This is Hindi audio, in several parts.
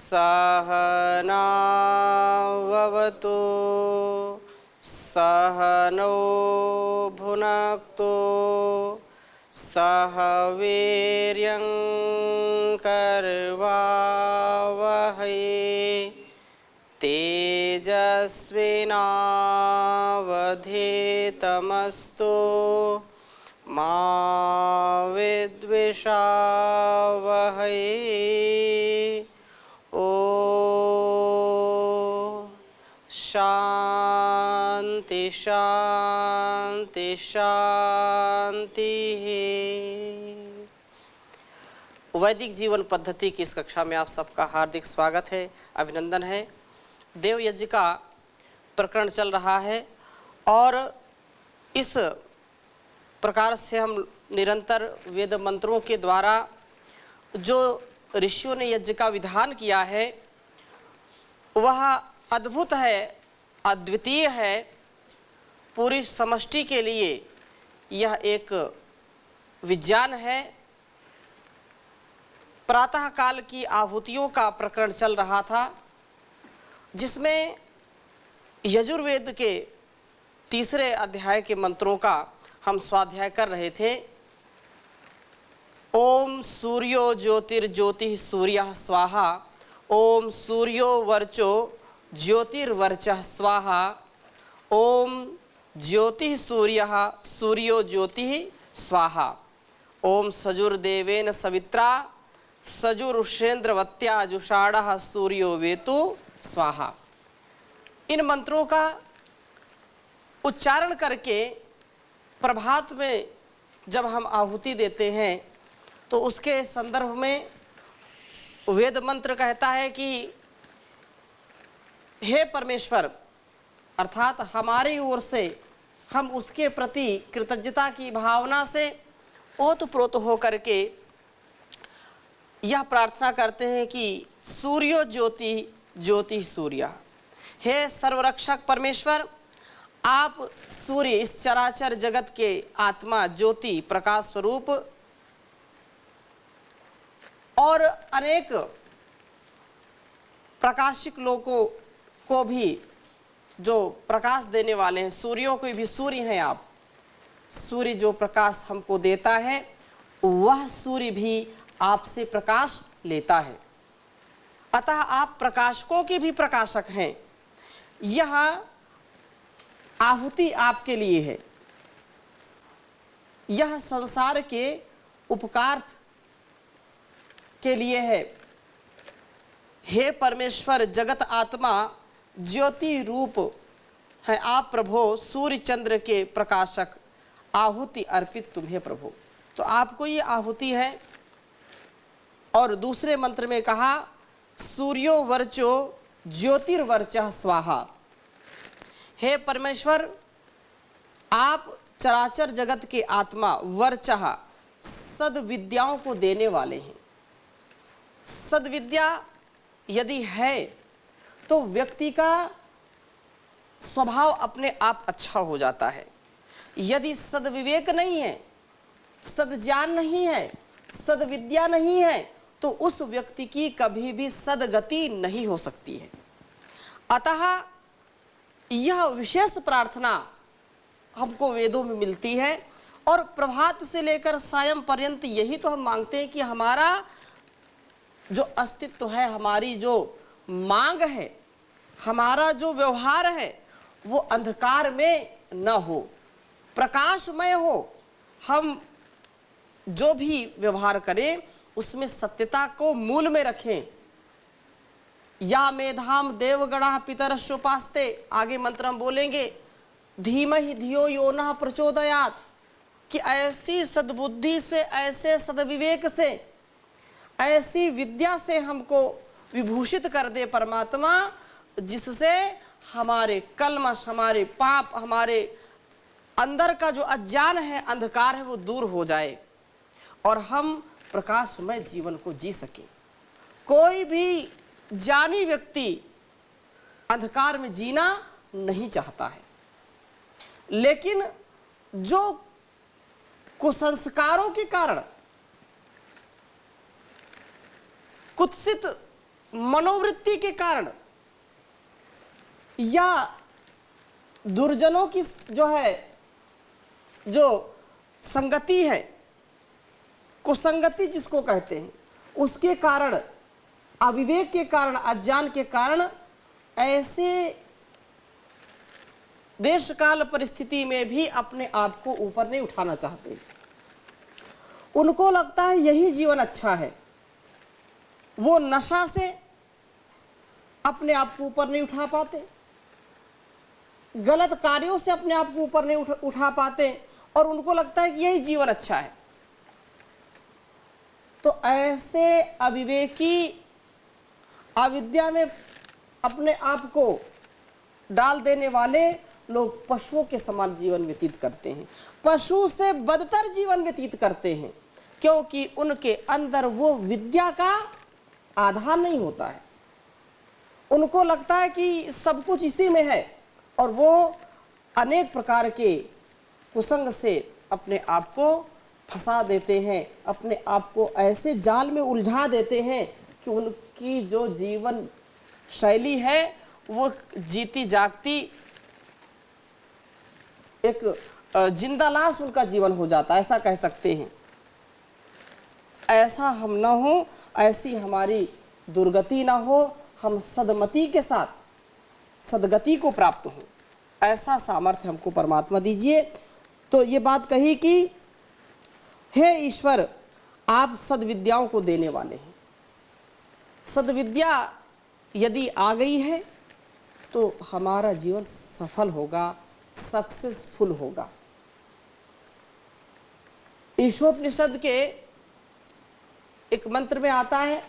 सहनाववतु सहनौ भुनक्तु सह वीर्यं करवावहै तेजस्विनावधीतमस्तु मा विद्विषावहै। ओ शांति शांति शांति। वैदिक जीवन पद्धति की इस कक्षा में आप सबका हार्दिक स्वागत है, अभिनंदन है। देव यज्ञ का प्रकरण चल रहा है और इस प्रकार से हम निरंतर वेद मंत्रों के द्वारा जो ऋषियों ने यज्ञ का विधान किया है वह अद्भुत है, अद्वितीय है। पूरी समष्टि के लिए यह एक विज्ञान है। प्रातः काल की आहुतियों का प्रकरण चल रहा था, जिसमें यजुर्वेद के तीसरे अध्याय के मंत्रों का हम स्वाध्याय कर रहे थे। ओम सूर्यो ज्योतिर्ज्योतिः सूर्यः स्वाहा, ओम सूर्यो वर्चो ज्योतिर्वर्चः स्वाहा, ओम ज्योतिः सूर्यः सूर्यो ज्योतिः स्वाहा, ओम सजुर्देवेन सवित्रा सजुरुषेन्द्रवत्या जुषाणः सूर्यो वेतु स्वाहा। इन मंत्रों का उच्चारण करके प्रभात में जब हम आहुति देते हैं तो उसके संदर्भ में वेद मंत्र कहता है कि हे परमेश्वर, अर्थात हमारी ओर से हम उसके प्रति कृतज्ञता की भावना से ओतप्रोत होकर के यह प्रार्थना करते हैं कि सूर्यो ज्योति ज्योति सूर्य, हे सर्वरक्षक परमेश्वर, आप सूर्य इस चराचर जगत के आत्मा ज्योति प्रकाश स्वरूप और अनेक प्रकाशिक लोगों को भी जो प्रकाश देने वाले हैं, सूर्यों को भी सूर्य हैं आप। सूर्य जो प्रकाश हमको देता है वह सूर्य भी आपसे प्रकाश लेता है, अतः आप प्रकाशकों के भी प्रकाशक हैं। यह आहुति आपके लिए है, यह संसार के उपकार के लिए है। हे परमेश्वर, जगत आत्मा ज्योति रूप है आप प्रभो, सूर्य चंद्र के प्रकाशक, आहुति अर्पित तुम्हें प्रभु। तो आपको ये आहुति है। और दूसरे मंत्र में कहा सूर्यो वर्चो ज्योतिर्वर्चः स्वाहा, हे परमेश्वर, आप चराचर जगत के आत्मा, वर्चः सद्विद्याओं को देने वाले हैं। सद्विद्या यदि है तो व्यक्ति का स्वभाव अपने आप अच्छा हो जाता है। यदि सद्विवेक नहीं है, सद्ज्ञान नहीं है, सद्विद्या नहीं है, तो उस व्यक्ति की कभी भी सद्गति नहीं हो सकती है। अतः यह विशेष प्रार्थना हमको वेदों में मिलती है और प्रभात से लेकर सायं पर्यंत यही तो हम मांगते हैं कि हमारा जो अस्तित्व है, हमारी जो मांग है, हमारा जो व्यवहार है वो अंधकार में न हो, प्रकाशमय हो। हम जो भी व्यवहार करें उसमें सत्यता को मूल में रखें। या मेधाम देवगणा पितरश्चोपास्ते, आगे मंत्र हम बोलेंगे, धीमहि धियो यो नः प्रचोदयात्, कि ऐसी सद्बुद्धि से, ऐसे सद्विवेक से, ऐसी विद्या से हमको विभूषित कर दे परमात्मा, जिससे हमारे कल्मश, हमारे पाप, हमारे अंदर का जो अज्ञान है, अंधकार है, वो दूर हो जाए और हम प्रकाशमय जीवन को जी सके। कोई भी ज्ञानी व्यक्ति अंधकार में जीना नहीं चाहता है, लेकिन जो कुसंस्कारों के कारण, कुत्सित मनोवृत्ति के कारण या दुर्जनों की जो है, जो संगति है, कुसंगति जिसको कहते हैं, उसके कारण, अविवेक के कारण, अज्ञान के कारण ऐसे देश काल परिस्थिति में भी अपने आप को ऊपर नहीं उठाना चाहते। उनको लगता है यही जीवन अच्छा है। वो नशा से अपने आप को ऊपर नहीं उठा पाते, गलत कार्यों से अपने आप को ऊपर नहीं उठा पाते, और उनको लगता है कि यही जीवन अच्छा है। तो ऐसे अविवेकी, अविद्या में अपने आप को डाल देने वाले लोग पशुओं के समान जीवन व्यतीत करते हैं, पशु से बदतर जीवन व्यतीत करते हैं, क्योंकि उनके अंदर वो विद्या का आधार नहीं होता है। उनको लगता है कि सब कुछ इसी में है, और वो अनेक प्रकार के कुसंग से अपने आप को फंसा देते हैं, अपने आप को ऐसे जाल में उलझा देते हैं कि उनकी जो जीवन शैली है वो जीती जागती एक जिंदा लाश उनका जीवन हो जाता है, ऐसा कह सकते हैं। ऐसा हम ना हो, ऐसी हमारी दुर्गति ना हो, हम सदमति के साथ सदगति को प्राप्त हो, ऐसा सामर्थ्य हमको परमात्मा दीजिए। तो ये बात कही कि हे ईश्वर, आप सद्विद्याओं को देने वाले हैं। सद्विद्या यदि आ गई है तो हमारा जीवन सफल होगा, सक्सेसफुल होगा। ईशोपनिषद के एक मंत्र में आता है,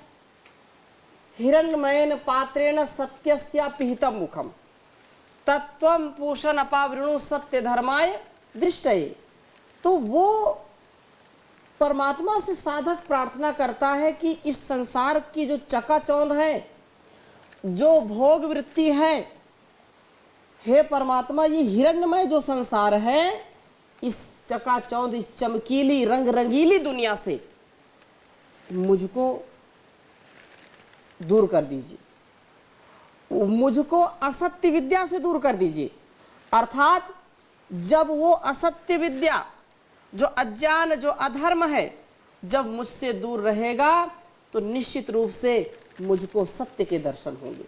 हिरण्मयेन पात्रेण सत्यस्या पिहितम मुखम तत्वम पूषण अपावृणु सत्य धर्माय दृष्टये। तो वो परमात्मा से साधक प्रार्थना करता है कि इस संसार की जो चकाचौंध है, जो भोग वृत्ति है, हे परमात्मा, ये हिरण्यमय जो संसार है, इस चकाचौंध, इस चमकीली रंग रंगीली दुनिया से मुझको दूर कर दीजिए, मुझको असत्य विद्या से दूर कर दीजिए। अर्थात जब वो असत्य विद्या, जो अज्ञान, जो अधर्म है, जब मुझसे दूर रहेगा तो निश्चित रूप से मुझको सत्य के दर्शन होंगे।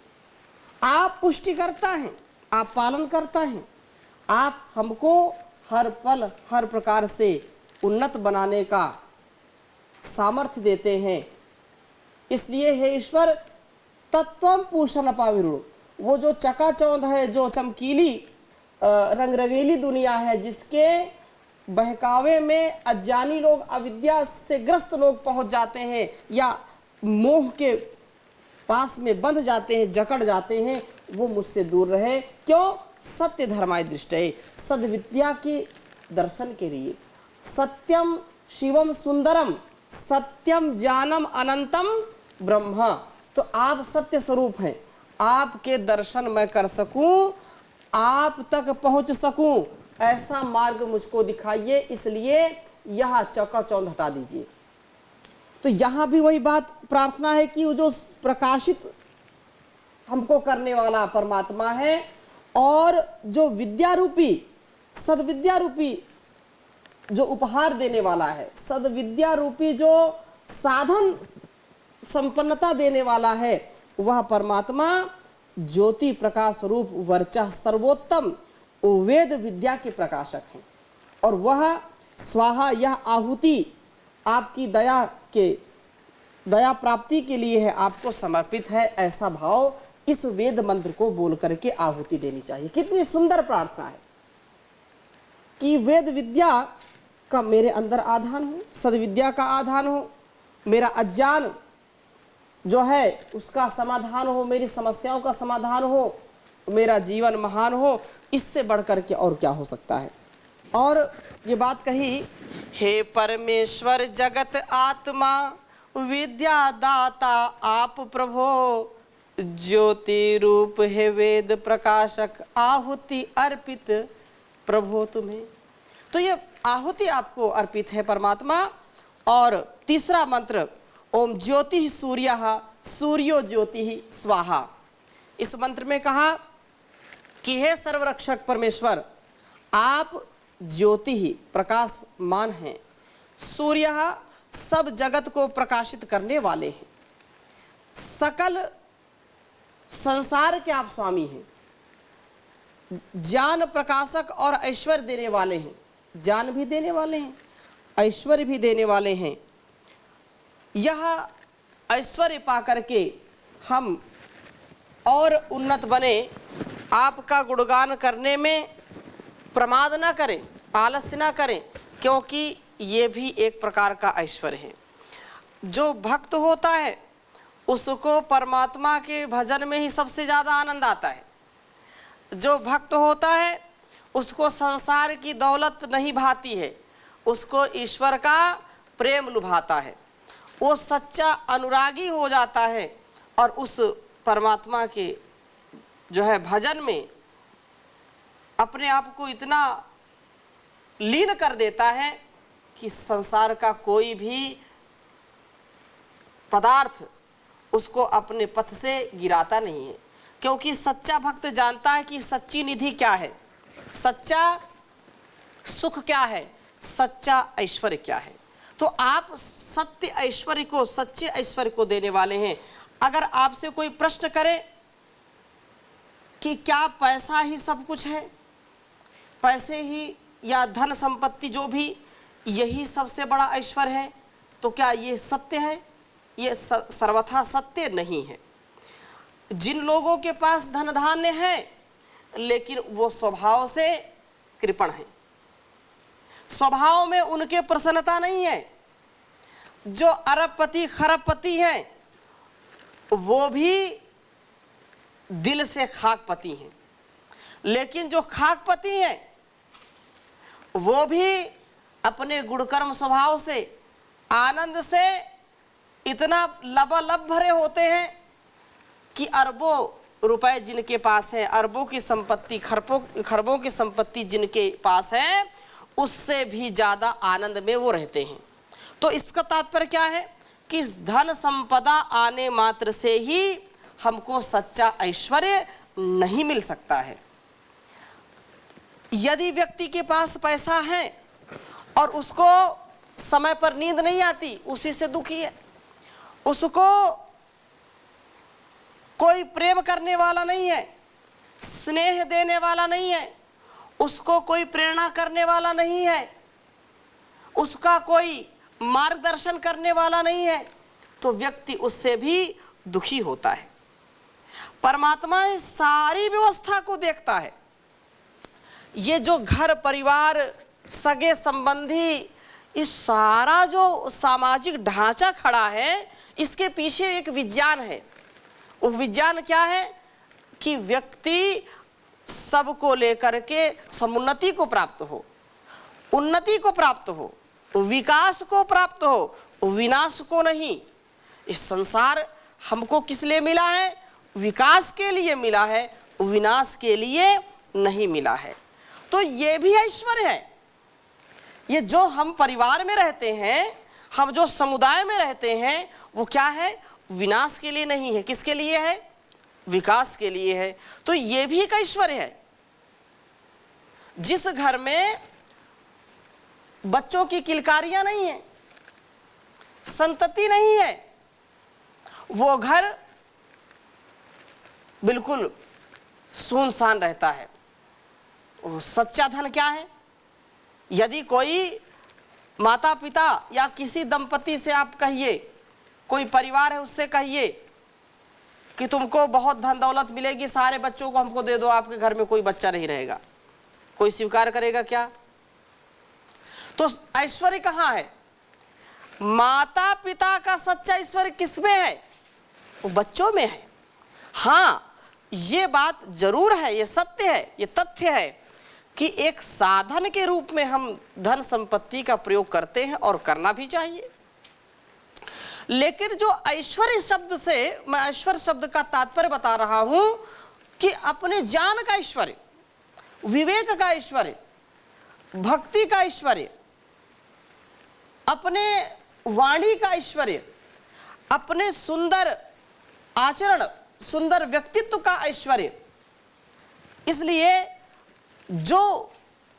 आप पुष्टि करता हैं, आप पालन करता हैं, आप हमको हर पल हर प्रकार से उन्नत बनाने का सामर्थ्य देते हैं। इसलिए हे ईश्वर, तत्वम पूषण अपाविरुण, वो जो चकाचौंध है, जो चमकीली रंग रंगीली दुनिया है, जिसके बहकावे में अज्ञानी लोग, अविद्या से ग्रस्त लोग पहुंच जाते हैं या मोह के पास में बंध जाते हैं, जकड़ जाते हैं, वो मुझसे दूर रहे। क्यों? सत्य धर्माय दृष्टये, सद्विद्या के दर्शन के लिए। सत्यम शिवम सुंदरम सत्यम ज्ञानम अनंतम ब्रह्म। तो आप सत्य स्वरूप हैं, आपके दर्शन मैं कर सकूं, आप तक पहुंच सकूं, ऐसा मार्ग मुझको दिखाइए। इसलिए यह चकाचौंध हटा दीजिए। तो यहाँ भी वही बात प्रार्थना है कि वो जो प्रकाशित हमको करने वाला परमात्मा है, और जो विद्या रूपी, सद्विद्या रूपी जो उपहार देने वाला है, सद्विद्या रूपी जो साधन संपन्नता देने वाला है, वह परमात्मा ज्योति प्रकाश रूप वर्चा सर्वोत्तम वेद विद्या के प्रकाशक हैं। और वह स्वाहा, यह आहुति आपकी दया प्राप्ति के लिए है, आपको समर्पित है। ऐसा भाव इस वेद मंत्र को बोल करके आहुति देनी चाहिए। कितनी सुंदर प्रार्थना है कि वेद विद्या का मेरे अंदर आधान हो, सद्विद्या का आधान हो, मेरा अज्ञान जो है उसका समाधान हो, मेरी समस्याओं का समाधान हो, मेरा जीवन महान हो। इससे बढ़कर के और क्या हो सकता है। और ये बात कही, हे परमेश्वर जगत आत्मा विद्या दाता आप प्रभो, ज्योति रूप है वेद प्रकाशक आहुति अर्पित प्रभो तुम्हें। तो ये आहुति आपको अर्पित है परमात्मा। और तीसरा मंत्र, ओम ज्योति सूर्यः सूर्यो ज्योति स्वाहा। इस मंत्र में कहा कि हे सर्वरक्षक परमेश्वर, आप ज्योति ही प्रकाशमान हैं, सूर्य सब जगत को प्रकाशित करने वाले हैं, सकल संसार के आप स्वामी हैं, ज्ञान प्रकाशक और ऐश्वर्य देने वाले हैं, ज्ञान भी देने वाले हैं, ऐश्वर्य भी देने वाले हैं। यह ऐश्वर्य पा करके हम और उन्नत बने, आपका गुणगान करने में प्रमाद न करें, आलस्य न करें, क्योंकि ये भी एक प्रकार का ऐश्वर्य है। जो भक्त होता है उसको परमात्मा के भजन में ही सबसे ज़्यादा आनंद आता है। जो भक्त होता है उसको संसार की दौलत नहीं भाती है, उसको ईश्वर का प्रेम लुभाता है, वो सच्चा अनुरागी हो जाता है और उस परमात्मा के जो है भजन में अपने आप को इतना लीन कर देता है कि संसार का कोई भी पदार्थ उसको अपने पथ से गिराता नहीं है, क्योंकि सच्चा भक्त जानता है कि सच्ची निधि क्या है, सच्चा सुख क्या है, सच्चा ऐश्वर्य क्या है। तो आप सत्य ऐश्वर्य को, सच्चे ऐश्वर्य को देने वाले हैं। अगर आपसे कोई प्रश्न करे कि क्या पैसा ही सब कुछ है, पैसे ही या धन संपत्ति जो भी यही सबसे बड़ा ऐश्वर्य है, तो क्या ये सत्य है? ये सर्वथा सत्य नहीं है। जिन लोगों के पास धन धान्य है लेकिन वो स्वभाव से कृपण है, स्वभाव में उनके प्रसन्नता नहीं है, जो अरबपति खरबपति हैं वो भी दिल से खाकपति हैं, लेकिन जो खाकपति हैं वो भी अपने गुणकर्म स्वभाव से आनंद से इतना लबालब भरे होते हैं कि अरबों रुपए जिनके पास है, अरबों की संपत्ति, खरबों की संपत्ति जिनके पास है, उससे भी ज़्यादा आनंद में वो रहते हैं। तो इसका तात्पर्य क्या है कि धन संपदा आने मात्र से ही हमको सच्चा ऐश्वर्य नहीं मिल सकता है। यदि व्यक्ति के पास पैसा है और उसको समय पर नींद नहीं आती, उसी से दुखी है, उसको कोई प्रेम करने वाला नहीं है, स्नेह देने वाला नहीं है, उसको कोई प्रेरणा करने वाला नहीं है, उसका कोई मार्गदर्शन करने वाला नहीं है, तो व्यक्ति उससे भी दुखी होता है। परमात्मा इस सारी व्यवस्था को देखता है। ये जो घर परिवार सगे संबंधी, इस सारा जो सामाजिक ढांचा खड़ा है, इसके पीछे एक विज्ञान है। वो विज्ञान क्या है कि व्यक्ति सबको लेकर के समुन्नति को प्राप्त हो, उन्नति को प्राप्त हो, विकास को प्राप्त हो, विनाश को नहीं। इस संसार हमको किस लिए मिला है? विकास के लिए मिला है, विनाश के लिए नहीं मिला है। तो ये भी ऐश्वर्य है। ये जो हम परिवार में रहते हैं, हम जो समुदाय में रहते हैं, वो क्या है? विनाश के लिए नहीं है। किसके लिए है? विकास के लिए है। तो ये भी एक ऐश्वर्य है। जिस घर में बच्चों की किलकारियां नहीं है, संतति नहीं है, वो घर बिल्कुल सुनसान रहता है। वो सच्चा धन क्या है? यदि कोई माता पिता या किसी दंपति से आप कहिए, कोई परिवार है उससे कहिए कि तुमको बहुत धन दौलत मिलेगी, सारे बच्चों को हमको दे दो, आपके घर में कोई बच्चा नहीं रहेगा, कोई स्वीकार करेगा क्या? तो ऐश्वर्य कहाँ है? माता पिता का सच्चा ऐश्वर्य किसमें है? वो बच्चों में है। हाँ, ये बात जरूर है, ये सत्य है, ये तथ्य है कि एक साधन के रूप में हम धन संपत्ति का प्रयोग करते हैं और करना भी चाहिए। लेकिन जो ऐश्वर्य शब्द से, मैं ऐश्वर्य शब्द का तात्पर्य बता रहा हूं कि अपने ज्ञान का ऐश्वर्य, विवेक का ऐश्वर्य, भक्ति का ऐश्वर्य, अपने वाणी का ऐश्वर्य, अपने सुंदर आचरण, सुंदर व्यक्तित्व का ऐश्वर्य। इसलिए जो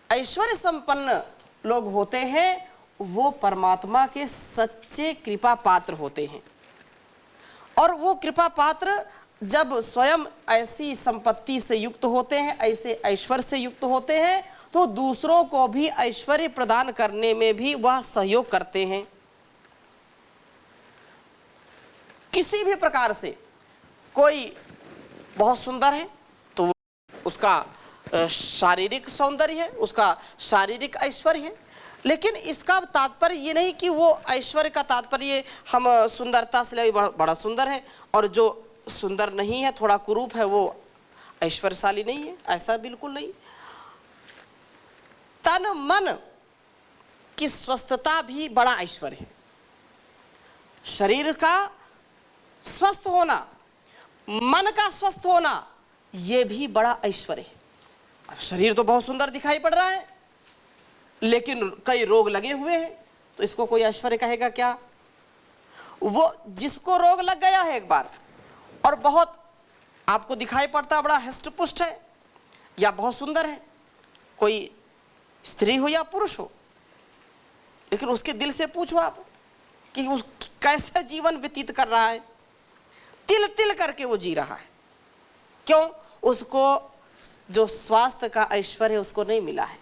ऐश्वर्य संपन्न लोग होते हैं वो परमात्मा के सच्चे कृपा पात्र होते हैं। और वो कृपा पात्र जब स्वयं ऐसी संपत्ति से युक्त होते हैं, ऐसे ऐश्वर्य से युक्त होते हैं, तो दूसरों को भी ऐश्वर्य प्रदान करने में भी वह सहयोग करते हैं। किसी भी प्रकार से कोई बहुत सुंदर है तो उसका शारीरिक सौंदर्य है, उसका शारीरिक ऐश्वर्य है, लेकिन इसका तात्पर्य ये नहीं कि वो ऐश्वर्य का तात्पर्य हम सुंदरता से बड़ा सुंदर है और जो सुंदर नहीं है, थोड़ा कुरूप है, वो ऐश्वर्यशाली नहीं है, ऐसा बिल्कुल नहीं। तन मन की स्वस्थता भी बड़ा ऐश्वर्य है। शरीर का स्वस्थ होना, मन का स्वस्थ होना, यह भी बड़ा ऐश्वर्य है। अब शरीर तो बहुत सुंदर दिखाई पड़ रहा है लेकिन कई रोग लगे हुए हैं, तो इसको कोई ऐश्वर्य कहेगा क्या? वो जिसको रोग लग गया है एक बार और बहुत आपको दिखाई पड़ता बड़ा हष्ट पुष्ट है या बहुत सुंदर है, कोई स्त्री हो या पुरुष हो, लेकिन उसके दिल से पूछो आप कि उस कैसे जीवन व्यतीत कर रहा है, तिल तिल करके वो जी रहा है। क्यों? उसको जो स्वास्थ्य का ऐश्वर्य उसको नहीं मिला है।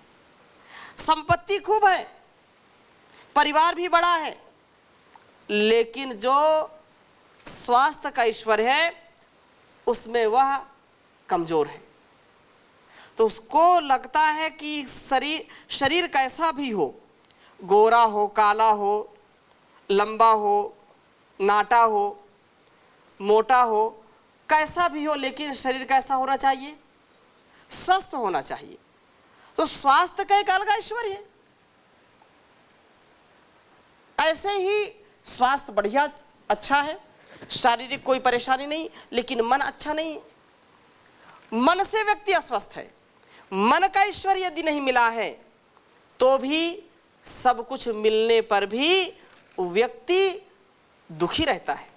संपत्ति खूब है, परिवार भी बड़ा है, लेकिन जो स्वास्थ्य का ऐश्वर्य है उसमें वह कमजोर है। तो उसको लगता है कि शरीर कैसा भी हो, गोरा हो, काला हो, लंबा हो, नाटा हो, मोटा हो, कैसा भी हो, लेकिन शरीर कैसा होना चाहिए? स्वस्थ होना चाहिए। तो स्वास्थ्य का एक अलग ऐश्वर्य है। ऐसे ही स्वास्थ्य बढ़िया अच्छा है, शारीरिक कोई परेशानी नहीं, लेकिन मन अच्छा नहीं है, मन से व्यक्ति अस्वस्थ है, मन का ऐश्वर्य यदि नहीं मिला है तो भी सब कुछ मिलने पर भी व्यक्ति दुखी रहता है।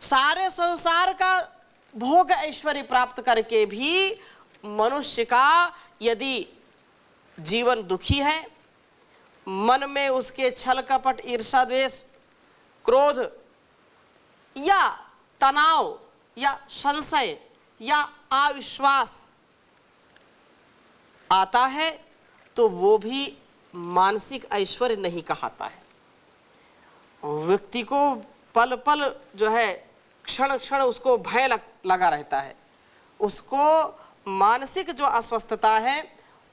सारे संसार का भोग ऐश्वर्य प्राप्त करके भी मनुष्य का यदि जीवन दुखी है, मन में उसके छल कपट, ईर्ष्या, द्वेष, क्रोध या तनाव या संशय या अविश्वास आता है, तो वो भी मानसिक ऐश्वर्य नहीं कहलाता है। व्यक्ति को पल पल जो है, क्षण क्षण उसको भय लगा रहता है, उसको मानसिक जो अस्वस्थता है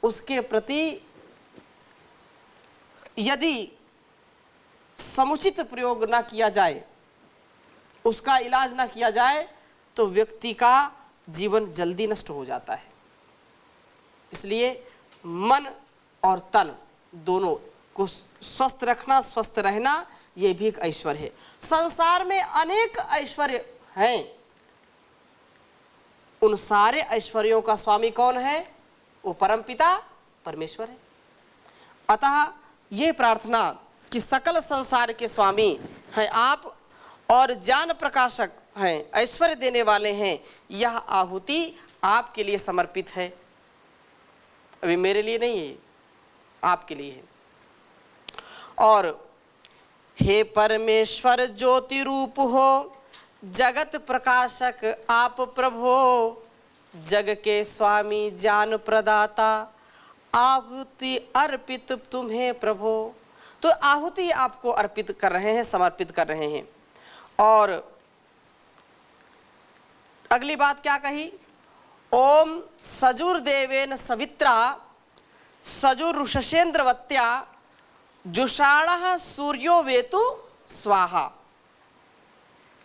उसके प्रति यदि समुचित प्रयोग ना किया जाए, उसका इलाज ना किया जाए, तो व्यक्ति का जीवन जल्दी नष्ट हो जाता है। इसलिए मन और तन दोनों को स्वस्थ रखना, स्वस्थ रहना, ये भी एक ऐश्वर्य है। संसार में अनेक ऐश्वर्य हैं, उन सारे ऐश्वर्यों का स्वामी कौन है? वो परमपिता परमेश्वर है। अतः ये प्रार्थना कि सकल संसार के स्वामी हैं आप और ज्ञान प्रकाशक हैं, ऐश्वर्य देने वाले हैं, यह आहुति आपके लिए समर्पित है। अभी मेरे लिए नहीं है, आपके लिए है। और हे परमेश्वर ज्योति रूप हो, जगत प्रकाशक आप प्रभो, जग के स्वामी ज्ञान प्रदाता, आहुति अर्पित तुम्हें प्रभो। तो आहुति आपको अर्पित कर रहे हैं, समर्पित कर रहे हैं। और अगली बात क्या कही? ओम सजुर्देवेन सवित्रा सजुरुषसेन्द्रवत्या जुषाणः सूर्यो वेतु स्वाहा।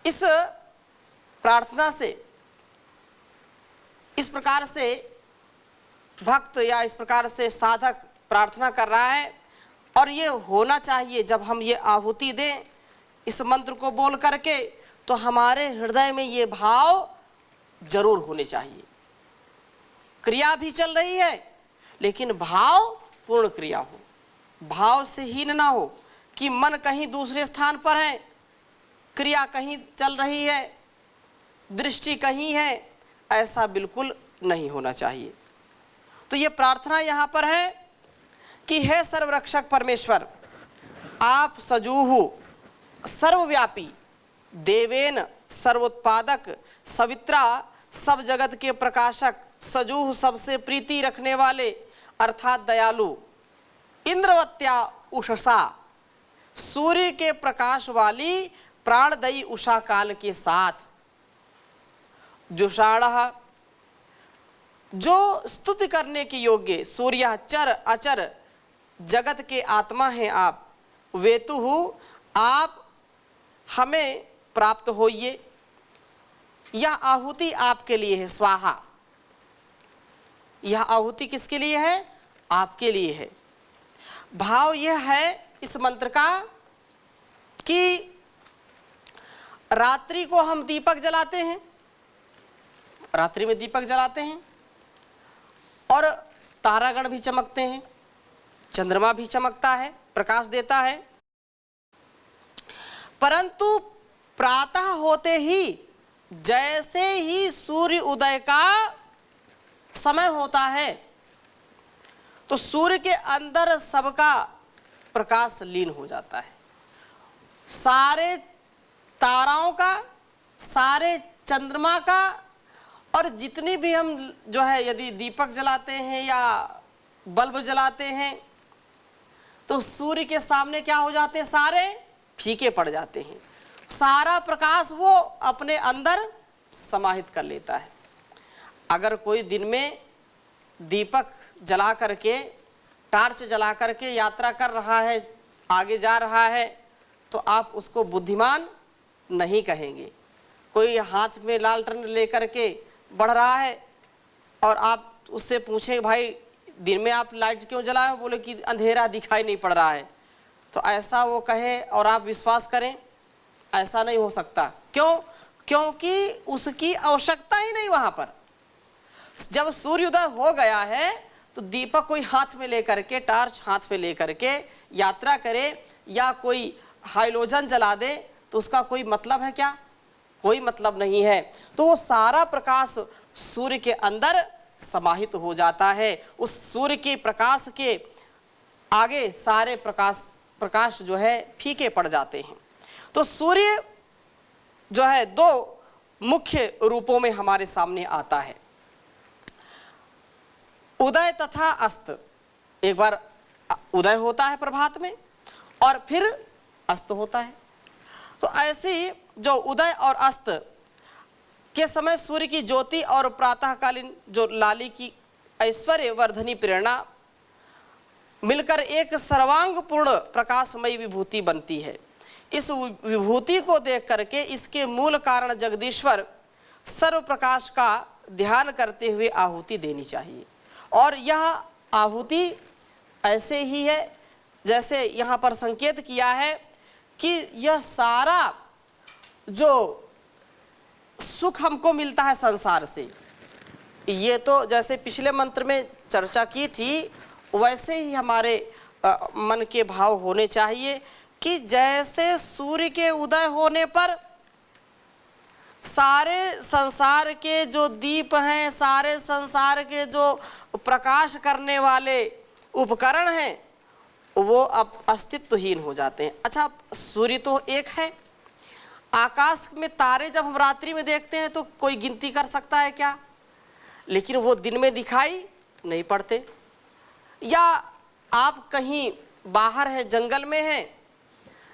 इस प्रार्थना से, इस प्रकार से भक्त या इस प्रकार से साधक प्रार्थना कर रहा है, और ये होना चाहिए जब हम ये आहुति दें इस मंत्र को बोल करके, तो हमारे हृदय में ये भाव जरूर होने चाहिए। क्रिया भी चल रही है लेकिन भाव पूर्ण क्रिया हो, भाव से हीन ना हो कि मन कहीं दूसरे स्थान पर है, क्रिया कहीं चल रही है, दृष्टि कहीं है, ऐसा बिल्कुल नहीं होना चाहिए। तो ये प्रार्थना यहाँ पर है कि हे सर्वरक्षक परमेश्वर, आप सजूहु सर्वव्यापी, देवेन सर्वोत्पादक, सवित्रा सब जगत के प्रकाशक, सजूह सबसे प्रीति रखने वाले अर्थात दयालु, इंद्रवत्या उषसा सूर्य के प्रकाश वाली प्राणदयी उषा काल के साथ, जुषाणः जो स्तुति करने के योग्य, सूर्य चर अचर जगत के आत्मा हैं आप, वेतुहु आप हमें प्राप्त होइए। यह आहुति आपके लिए है, स्वाहा, यह आहुति किसके लिए है? आपके लिए है। भाव यह है इस मंत्र का कि रात्रि को हम दीपक जलाते हैं, रात्रि में दीपक जलाते हैं और तारागण भी चमकते हैं, चंद्रमा भी चमकता है, प्रकाश देता है, परंतु प्रातः होते ही जैसे ही सूर्य उदय का समय होता है तो सूर्य के अंदर सबका प्रकाश लीन हो जाता है। सारे ताराओं का, सारे चंद्रमा का, और जितनी भी हम जो है यदि दीपक जलाते हैं या बल्ब जलाते हैं तो सूर्य के सामने क्या हो जाते हैं? सारे फीके पड़ जाते हैं, सारा प्रकाश वो अपने अंदर समाहित कर लेता है। अगर कोई दिन में दीपक जला करके, टार्च जला करके यात्रा कर रहा है, आगे जा रहा है, तो आप उसको बुद्धिमान नहीं कहेंगे। कोई हाथ में लालटेन लेकर के बढ़ रहा है और आप उससे पूछें भाई दिन में आप लाइट क्यों जलाए, बोले कि अंधेरा दिखाई नहीं पड़ रहा है, तो ऐसा वो कहे और आप विश्वास करें, ऐसा नहीं हो सकता। क्यों? क्योंकि उसकी आवश्यकता ही नहीं वहाँ पर। जब सूर्योदय हो गया है तो दीपक कोई हाथ में लेकर के, टार्च हाथ में लेकर के यात्रा करे या कोई हाइलोजन जला दे तो उसका कोई मतलब है क्या? कोई मतलब नहीं है। तो वो सारा प्रकाश सूर्य के अंदर समाहित हो जाता है। उस सूर्य के प्रकाश के आगे सारे प्रकाश जो है फीके पड़ जाते हैं। तो सूर्य जो है दो मुख्य रूपों में हमारे सामने आता है, उदय तथा अस्त। एक बार उदय होता है प्रभात में और फिर अस्त होता है। तो ऐसे ही जो उदय और अस्त के समय सूर्य की ज्योति और प्रातःकालीन जो लाली की ऐश्वर्य वर्धनी प्रेरणा मिलकर एक सर्वांगपूर्ण प्रकाशमयी विभूति बनती है। इस विभूति को देख करके इसके मूल कारण जगदीश्वर सर्व प्रकाश का ध्यान करते हुए आहुति देनी चाहिए। और यह आहुति ऐसे ही है जैसे यहाँ पर संकेत किया है कि यह सारा जो सुख हमको मिलता है संसार से, ये तो जैसे पिछले मंत्र में चर्चा की थी वैसे ही हमारे मन के भाव होने चाहिए कि जैसे सूर्य के उदय होने पर सारे संसार के जो दीप हैं, सारे संसार के जो प्रकाश करने वाले उपकरण हैं, वो अब अस्तित्वहीन हो जाते हैं। अच्छा, सूर्य तो एक है, आकाश में तारे जब हम रात्रि में देखते हैं तो कोई गिनती कर सकता है क्या? लेकिन वो दिन में दिखाई नहीं पड़ते। या आप कहीं बाहर हैं, जंगल में हैं,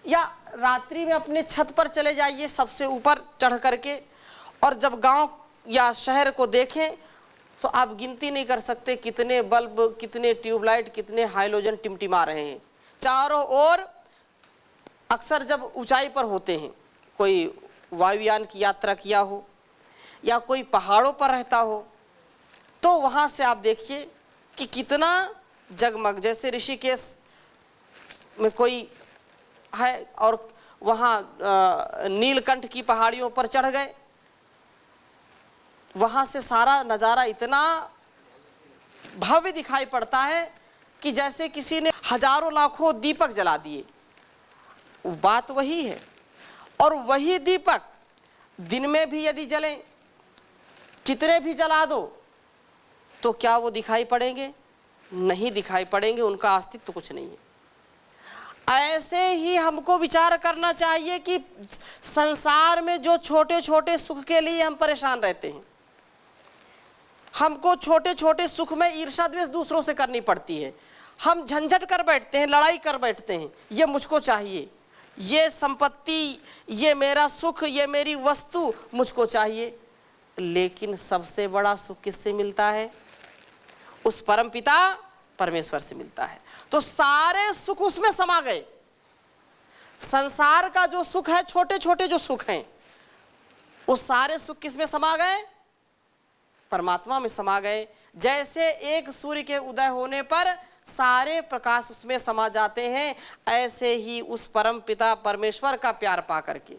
या रात्रि में अपने छत पर चले जाइए सबसे ऊपर चढ़ करके, और जब गांव या शहर को देखें तो आप गिनती नहीं कर सकते कितने बल्ब, कितने ट्यूबलाइट, कितने हाइलोजन टिमटिमा रहे हैं चारों ओर। अक्सर जब ऊंचाई पर होते हैं, कोई वायुयान की यात्रा किया हो या कोई पहाड़ों पर रहता हो, तो वहाँ से आप देखिए कि कितना जगमग, जैसे ऋषिकेश में कोई है और वहाँ नीलकंठ की पहाड़ियों पर चढ़ गए, वहाँ से सारा नज़ारा इतना भव्य दिखाई पड़ता है कि जैसे किसी ने हजारों लाखों दीपक जला दिए। बात वही है। और वही दीपक दिन में भी यदि जलें, कितने भी जला दो, तो क्या वो दिखाई पड़ेंगे? नहीं दिखाई पड़ेंगे, उनका अस्तित्व कुछ नहीं है। ऐसे ही हमको विचार करना चाहिए कि संसार में जो छोटे छोटे सुख के लिए हम परेशान रहते हैं, हमको छोटे छोटे सुख में ईर्ष्या द्वेष दूसरों से करनी पड़ती है, हम झंझट कर बैठते हैं, लड़ाई कर बैठते हैं, ये मुझको चाहिए, ये संपत्ति, ये मेरा सुख, ये मेरी वस्तु मुझको चाहिए। लेकिन सबसे बड़ा सुख किससे मिलता है? उस परम पिता परमेश्वर से मिलता है। तो सारे सुख उसमें समा गए। संसार का जो सुख है, छोटे छोटे जो सुख हैं, वो सारे सुख किस में समा गए? परमात्मा में समा गए। जैसे एक सूर्य के उदय होने पर सारे प्रकाश उसमें समा जाते हैं, ऐसे ही उस परम पिता परमेश्वर का प्यार पा करके,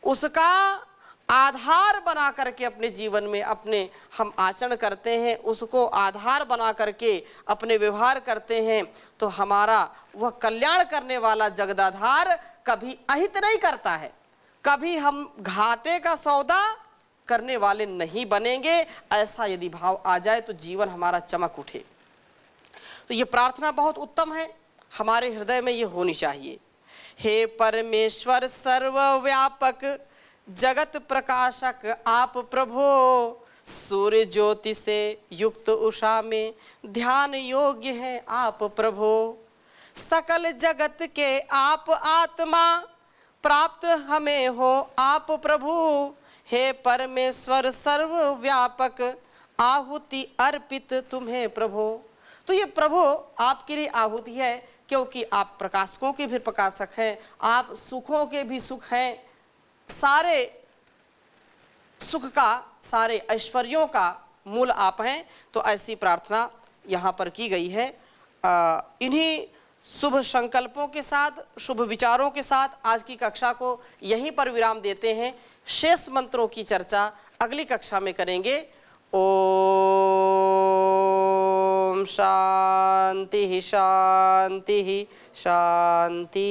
उसका आधार बना करके अपने जीवन में अपने हम आचरण करते हैं, उसको आधार बना करके अपने व्यवहार करते हैं, तो हमारा वह कल्याण करने वाला जगदाधार कभी अहित नहीं करता है, कभी हम घाटे का सौदा करने वाले नहीं बनेंगे। ऐसा यदि भाव आ जाए तो जीवन हमारा चमक उठे। तो ये प्रार्थना बहुत उत्तम है, हमारे हृदय में ये होनी चाहिए। हे परमेश्वर सर्वव्यापक जगत प्रकाशक आप प्रभो, सूर्य ज्योति से युक्त उषा में ध्यान योग्य है आप प्रभो, सकल जगत के आप आत्मा प्राप्त हमें हो आप प्रभु। हे परमेश्वर सर्वव्यापक आहुति अर्पित तुम्हें प्रभो। तो ये प्रभु आपके लिए आहुति है, क्योंकि आप प्रकाशकों के भी प्रकाशक हैं, आप सुखों के भी सुख हैं, सारे सुख का, सारे ऐश्वर्यों का मूल आप हैं। तो ऐसी प्रार्थना यहाँ पर की गई है। इन्हीं शुभ संकल्पों के साथ, शुभ विचारों के साथ आज की कक्षा को यहीं पर विराम देते हैं। शेष मंत्रों की चर्चा अगली कक्षा में करेंगे। ओम शांति शांति शांति।